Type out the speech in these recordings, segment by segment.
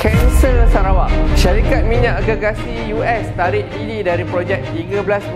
Kanser Sarawak. Syarikat minyak gergasi US tarik diri dari projek 13.7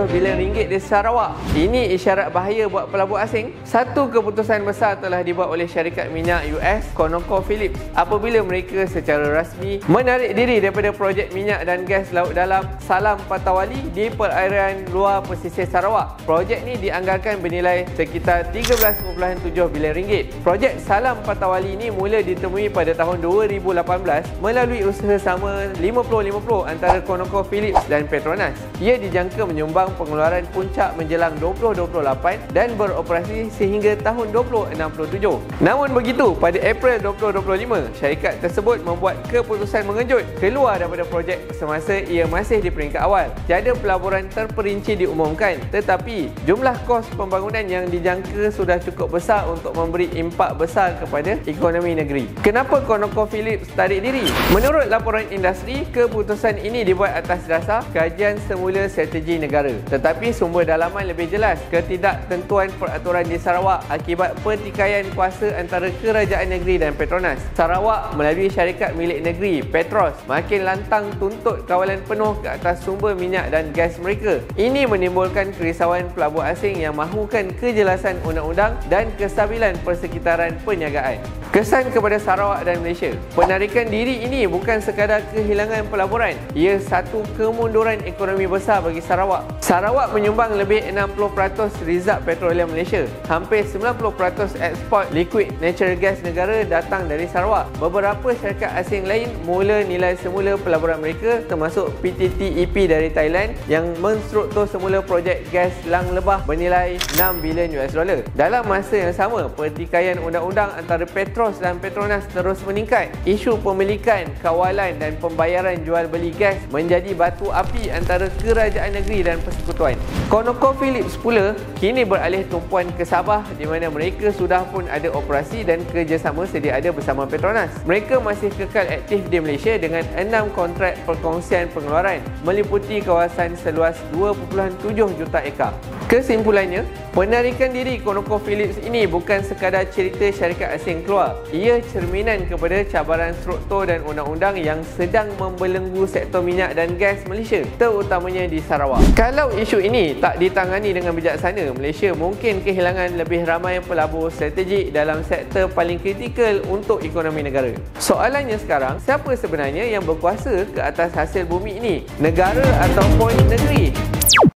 bilion ringgit di Sarawak. Ini isyarat bahaya buat pelabur asing. Satu keputusan besar telah dibuat oleh syarikat minyak US ConocoPhillips apabila mereka secara rasmi menarik diri daripada projek minyak dan gas laut dalam Salam Patawali di perairan luar pesisir Sarawak. Projek ni dianggarkan bernilai sekitar 13.7 bilion ringgit. Projek Salam Patawali ini mula ditemui pada tahun 2018 melalui usaha sama 50-50 antara ConocoPhillips dan Petronas. Ia dijangka menyumbang pengeluaran puncak menjelang 2028 dan beroperasi sehingga tahun 2067. Namun begitu, pada April 2025, syarikat tersebut membuat keputusan mengejut keluar daripada projek semasa ia masih di peringkat awal. Tiada pelaburan terperinci diumumkan, tetapi jumlah kos pembangunan yang dijangka sudah cukup besar untuk memberi impak besar kepada ekonomi negeri. Kenapa ConocoPhillips tarik diri? Menurut laporan industri, keputusan ini dibuat atas dasar kajian semula strategi negara. Tetapi sumber dalaman lebih jelas, ketidaktentuan peraturan di Sarawak akibat pertikaian kuasa antara kerajaan negeri dan Petronas. Sarawak melalui syarikat milik negeri Petros makin lantang tuntut kawalan penuh ke atas sumber minyak dan gas mereka. Ini menimbulkan kerisauan pelabur asing yang mahukan kejelasan undang-undang dan kestabilan persekitaran perniagaan. Kesan kepada Sarawak dan Malaysia. Penarikan diri ini bukan sekadar kehilangan pelaburan, ia satu kemunduran ekonomi besar bagi Sarawak. Sarawak menyumbang lebih 60% rizab petroleum Malaysia. Hampir 90% ekspor liquid natural gas negara datang dari Sarawak. Beberapa syarikat asing lain mula nilai semula pelaburan mereka, termasuk PTTEP dari Thailand yang menstruktur semula projek gas Lang Lebah bernilai 6 bilion US dollar. Dalam masa yang sama, pertikaian undang-undang antara Petros dan Petronas terus meningkat. Isu pemilikan, kawalan dan pembayaran jual beli gas menjadi batu api antara kerajaan negeri dan persekutuan. ConocoPhillips pula kini beralih tumpuan ke Sabah di mana mereka sudah pun ada operasi dan kerjasama sedia ada bersama Petronas. Mereka masih kekal aktif di Malaysia dengan 6 kontrak perkongsian pengeluaran meliputi kawasan seluas 2.7 juta ekar. Kesimpulannya, penarikan diri ConocoPhillips ini bukan sekadar cerita syarikat asing keluar. Ia cerminan kepada cabaran struktur dan undang-undang yang sedang membelenggu sektor minyak dan gas Malaysia, terutamanya di Sarawak. Kalau isu ini tak ditangani dengan bijaksana, Malaysia mungkin kehilangan lebih ramai pelabur strategik dalam sektor paling kritikal untuk ekonomi negara. Soalannya sekarang, siapa sebenarnya yang berkuasa ke atas hasil bumi ini? Negara ataupun negeri?